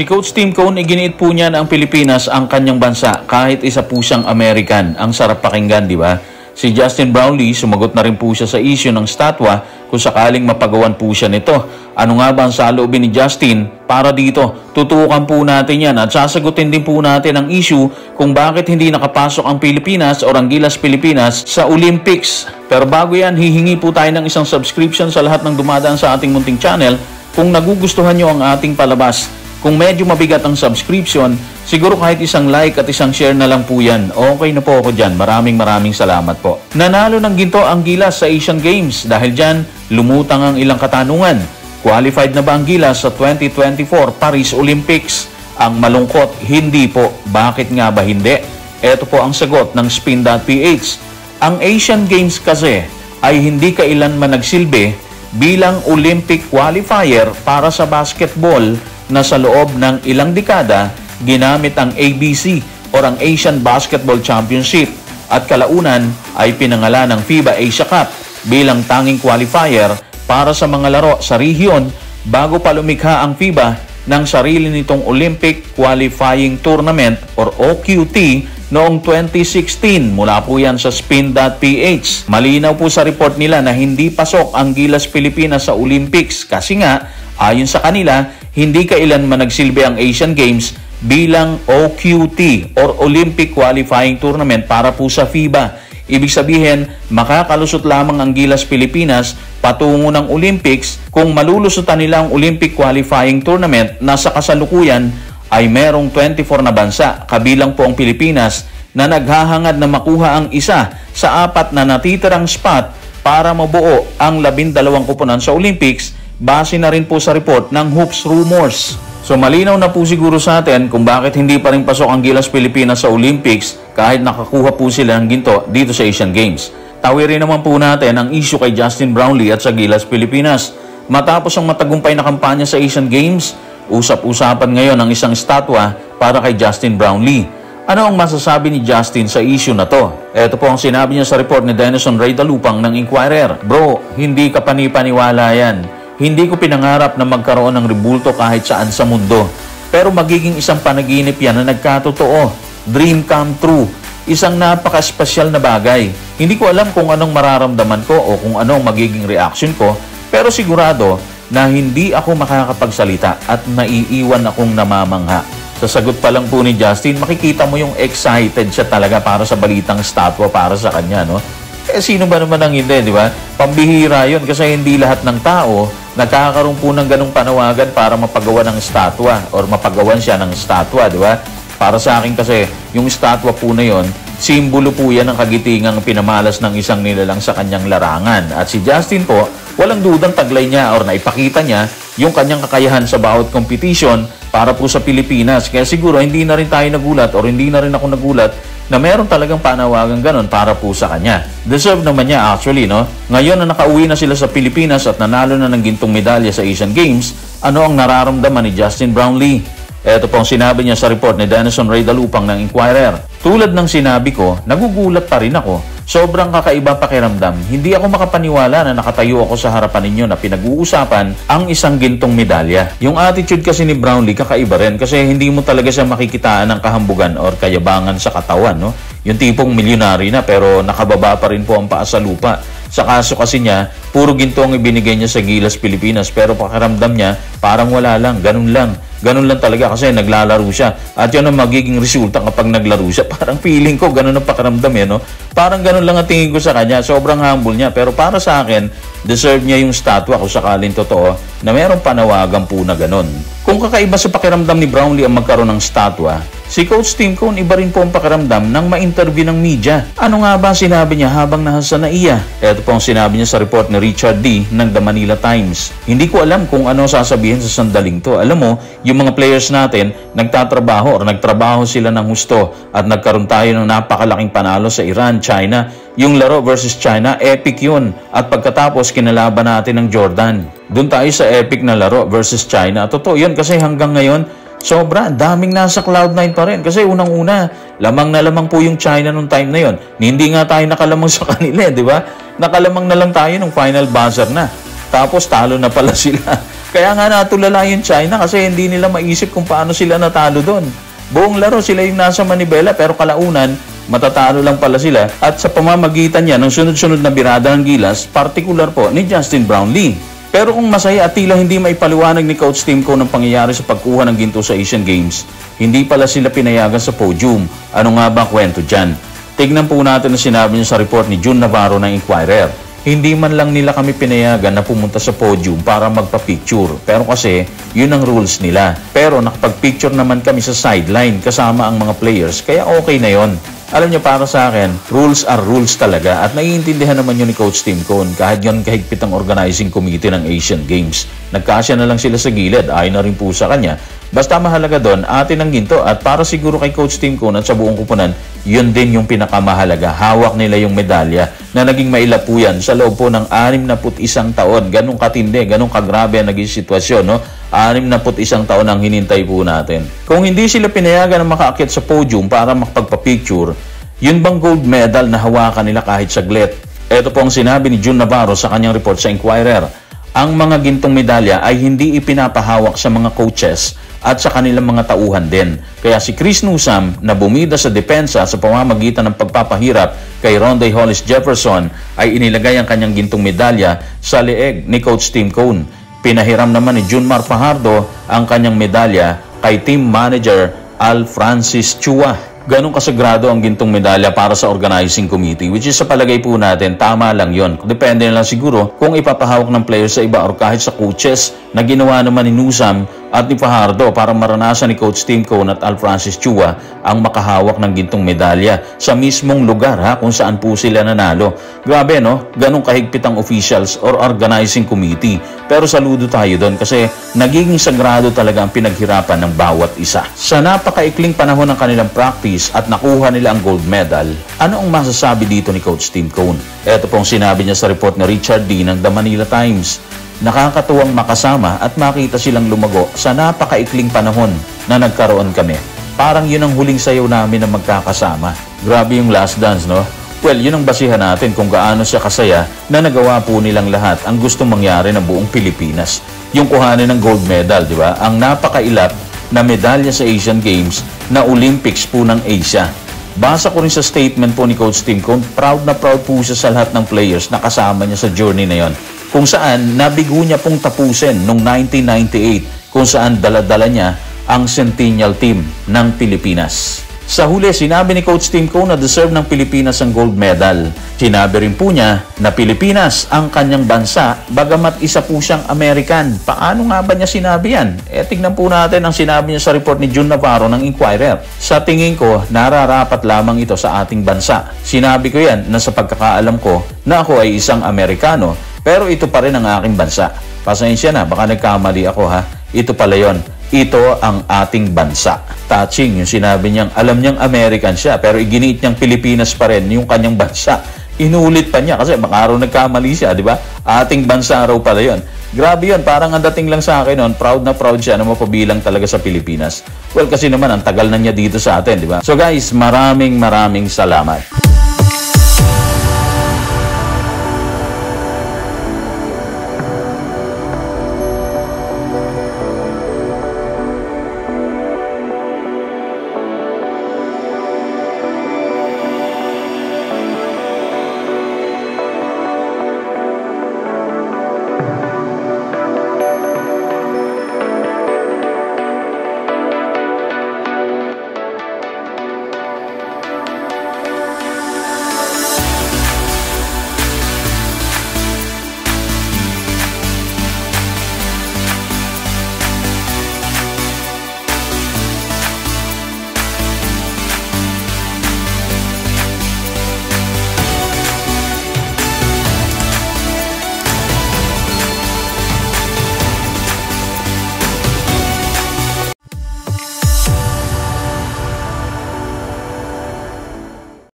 Si Coach Tim Cone, iginiit po niya na ang Pilipinas ang kanyang bansa kahit isa po siyang American. Ang sarap pakinggan, di ba? Si Justin Brownlee, sumagot na rin po siya sa issue ng statwa kung sakaling mapagawan po siya nito. Ano nga ba ang saloobin ni Justin para dito? Tutukan po natin yan at sasagutin din po natin ang issue kung bakit hindi nakapasok ang Pilipinas o ang Gilas Pilipinas sa Olympics. Pero bago yan, hihingi po tayo ng isang subscription sa lahat ng dumadaan sa ating munting channel kung nagugustuhan nyo ang ating palabas. Kung medyo mabigat ang subscription, siguro kahit isang like at isang share na lang po yan. Okay na po ako dyan. Maraming salamat po. Nanalo ng ginto ang Gilas sa Asian Games. Dahil dyan, lumutang ang ilang katanungan. Qualified na ba ang Gilas sa 2024 Paris Olympics? Ang malungkot, hindi po. Bakit nga ba hindi? Ito po ang sagot ng Spin.ph. Ang Asian Games kasi ay hindi kailanman nagsilbi bilang Olympic qualifier para sa basketball na sa loob ng ilang dekada ginamit ang ABC o ang Asian Basketball Championship at kalaunan ay pinangalan ng FIBA Asia Cup bilang tanging qualifier para sa mga laro sa rehiyon bago pa lumikha ang FIBA ng sarili nitong Olympic Qualifying Tournament or OQT noong 2016. Mula po yan sa Spin.ph. Malinaw po sa report nila na hindi pasok ang Gilas Pilipinas sa Olympics kasi nga ayon sa kanila, hindi kailanman nagsilbi ang Asian Games bilang OQT or Olympic Qualifying Tournament para po sa FIBA. Ibig sabihin, makakalusot lamang ang Gilas Pilipinas patungo ng Olympics kung malulusutan nila ang Olympic Qualifying Tournament na sa kasalukuyan ay merong 24 na bansa, kabilang po ang Pilipinas, na naghahangad na makuha ang isa sa 4 na natitirang spot para mabuo ang 12 koponan sa Olympics. Base na rin po sa report ng Hoops Rumors. So malinaw na po siguro sa atin kung bakit hindi pa rin pasok ang Gilas Pilipinas sa Olympics kahit nakakuha po sila ng ginto dito sa Asian Games. Tawirin naman po natin ang issue kay Justin Brownlee at sa Gilas Pilipinas. Matapos ang matagumpay na kampanya sa Asian Games, usap-usapan ngayon ang isang statwa para kay Justin Brownlee. Ano ang masasabi ni Justin sa issue na to? Ito po ang sinabi niya sa report ni Denison Ray Dalupang ng Inquirer. Bro, hindi ka panipaniwala yan. Hindi ko pinangarap na magkaroon ng rebulto kahit saan sa mundo. Pero magiging isang panaginip yan na nagkatotoo. Dream come true. Isang napaka-espesyal na bagay. Hindi ko alam kung anong mararamdaman ko o kung anong magiging reaction ko. Pero sigurado na hindi ako makakapagsalita at naiiwan akong namamangha. Sa sagot pa lang po ni Justin, makikita mo yung excited siya talaga para sa balitang statwa para sa kanya, no? Sino ba naman ang hindi, di ba? Pambihira yun kasi hindi lahat ng tao nagkakaroon po ng ganong panawagan para mapagawa ng statwa or mapagawan siya ng statwa, di ba? Para sa akin kasi, yung statwa po na yon, simbolo po yan ng kagitingang pinamalas ng isang nilalang sa kanyang larangan. At si Justin po, walang dudang taglay niya or naipakita niya yung kanyang kakayahan sa bawat competition para po sa Pilipinas. Kaya siguro hindi na rin tayo nagulat or hindi na rin ako nagulat na meron talagang panawagan ganon para po sa kanya. Deserve naman niya actually, no? Ngayon na nakauwi na sila sa Pilipinas at nanalo na ng gintong medalya sa Asian Games, ano ang nararamdaman ni Justin Brownlee? Ito po ang sinabi niya sa report ni Denison Ray Dalupang ng Inquirer. Tulad ng sinabi ko, nagugulat pa rin ako. Sobrang kakaiba pakiramdam. Hindi ako makapaniwala na nakatayo ako sa harapan ninyo na pinag-uusapan ang isang gintong medalya. Yung attitude kasi ni Brownlee kakaiba rin kasi hindi mo talaga siya makikitaan ng kahambugan or kayabangan sa katawan, no? Yung tipong milyonary na pero nakababa pa rin po ang paa sa lupa. Sa kaso kasi niya, puro ginto ang ibinigay niya sa Gilas Pilipinas pero pakiramdam niya parang wala lang, ganun lang. Ganun lang talaga kasi naglalaro siya. At yun ang magiging resulta kapag naglaro siya. Parang feeling ko, ganun ang pakiramdam eh, no? Parang ganun lang ang tingin ko sa kanya. Sobrang humble niya. Pero para sa akin, deserve niya yung statwa kung sakaling totoo na mayroong panawagan po na ganun. Kung kakaiba sa pakiramdam ni Brownlee ang magkaroon ng statwa, si Coach Tim Cone iba rin po ang pakiramdam ng ma-interview ng media. Ano nga ba sinabi niya habang nasa Naiya? Ito po ang sinabi niya sa report ni Richard D. ng The Manila Times. Hindi ko alam kung ano sasabihin sa sandaling to. Alam mo, yung mga players natin, nagtatrabaho or nagtrabaho sila ng husto at nagkaroon tayo ng napakalaking panalo sa Iran, China. Yung laro versus China, epic yun. At pagkatapos, kinalaban natin ng Jordan. Doon tayo sa epic na laro versus China. Totoo yun kasi hanggang ngayon, sobra, daming nasa Cloud9 pa rin. Kasi unang-una, lamang na lamang po yung China nung time na yon. Hindi nga tayo nakalamang sa kanila, di ba? Nakalamang na lang tayo nung final buzzer na. Tapos talo na pala sila. Kaya nga natulala yung China kasi hindi nila maisip kung paano sila natalo doon. Buong laro sila yung nasa manibela pero kalaunan, matatalo lang pala sila at sa pamamagitan niya ng sunod-sunod na birada ng gilas, particular po ni Justin Brownlee. Pero kung masaya at tila hindi maipaliwanag ni Coach Tim Cone ang pangyayari sa pagkuha ng ginto sa Asian Games, hindi pala sila pinayagan sa podium. Ano nga ba kwento dyan? Tignan po natin ang sinabi niya sa report ni June Navarro ng Inquirer. Hindi man lang nila kami pinayagan na pumunta sa podium para magpa-picture. Pero kasi, yun ang rules nila. Pero nakapag-picture naman kami sa sideline kasama ang mga players, kaya okay na yon. Alam niyo, para sa akin, rules are rules talaga at naiintindihan naman yun ni Coach Tim Cone kahit yun kahigpit ang organizing committee ng Asian Games. Nagkasya na lang sila sa gilid, ayon na rin po sa kanya. Basta mahalaga doon, atin ang ginto at para siguro kay Coach Tim Cone at sa buong kupunan, yun din yung pinakamahalaga. Hawak nila yung medalya na naging mailap po yan sa loob po ng 61 taon. Ganong katindi, ganong kagrabe ang naging sitwasyon, no? 61 taon ang hinintay po natin. Kung hindi sila pinayagan na makaakyat sa podium para makapagpa-picture, yun bang gold medal na hawakan nila kahit saglit? Ito po ang sinabi ni June Navarro sa kanyang report sa Inquirer. Ang mga gintong medalya ay hindi ipinapahawak sa mga coaches at sa kanilang mga tauhan din. Kaya si Chris Newsome na bumida sa depensa sa pamamagitan ng pagpapahirap kay Rondae Hollis Jefferson ay inilagay ang kanyang gintong medalya sa leeg ni Coach Tim Cone. Pinahiram naman ni Junmar Fajardo ang kanyang medalya kay team manager Al Francis Chua. Ganong kasagrado ang gintong medalya para sa organizing committee, which is sa palagay po natin, tama lang yon. Depende na lang siguro kung ipapahawak ng players sa iba or kahit sa coaches na ginawa naman ni Newsome at ni Fajardo para maranasan ni Coach Tim Cone at Al Francis Chua ang makahawak ng gintong medalya sa mismong lugar kung saan po sila nanalo. Grabe, no? Ganong kahigpit ang officials or organizing committee. Pero saludo tayo doon kasi nagiging sagrado talaga ang pinaghirapan ng bawat isa. Sa napakaikling panahon ng kanilang practice at nakuha nila ang gold medal, ano ang masasabi dito ni Coach Tim Cone? Ito pong sinabi niya sa report ni Richard D. ng The Manila Times. Nakakatuwang makasama at makita silang lumago sa napakaikling panahon na nagkaroon kami. Parang yun ang huling sayaw namin na magkakasama. Grabe yung last dance, no? Well, yun ang basihan natin kung gaano siya kasaya na nagawa po nilang lahat ang gustong mangyari ng buong Pilipinas. Yung kuhanin ng gold medal, di ba? Ang napakailap na medalya sa Asian Games na Olympics po ng Asia. Basa ko rin sa statement po ni Coach Tim Cone, proud na proud po siya sa lahat ng players na kasama niya sa journey na yon. Kung saan nabigo niya pong tapusin noong 1998 kung saan dala-dala niya ang Centennial Team ng Pilipinas. Sa huli, sinabi ni Coach Tim Cone na deserve ng Pilipinas ang gold medal. Sinabi rin po niya na Pilipinas ang kanyang bansa bagamat isa po siyang American. Paano nga ba niya sinabi yan? Tignan po natin ang sinabi niya sa report ni June Navarro ng Inquirer. Sa tingin ko, nararapat lamang ito sa ating bansa. Sinabi ko yan na sa pagkakaalam ko na ako ay isang Amerikano pero ito pa rin ang aking bansa. Pasensya na, baka nagkamali ako ha. Ito pala yon. Ito ang ating bansa. Touching yung sinabi niyang alam niyang American siya pero iginiit niyang Pilipinas pa rin yung kanyang bansa. Inulit pa niya kasi baka araw nagkamali siya, di ba? Ating bansa raw pala yon. Grabe yun, parang ang dating lang sa akin noon, proud na proud siya na mapabilang talaga sa Pilipinas. Well, kasi naman ang tagal na niya dito sa atin, di ba? So guys, maraming salamat.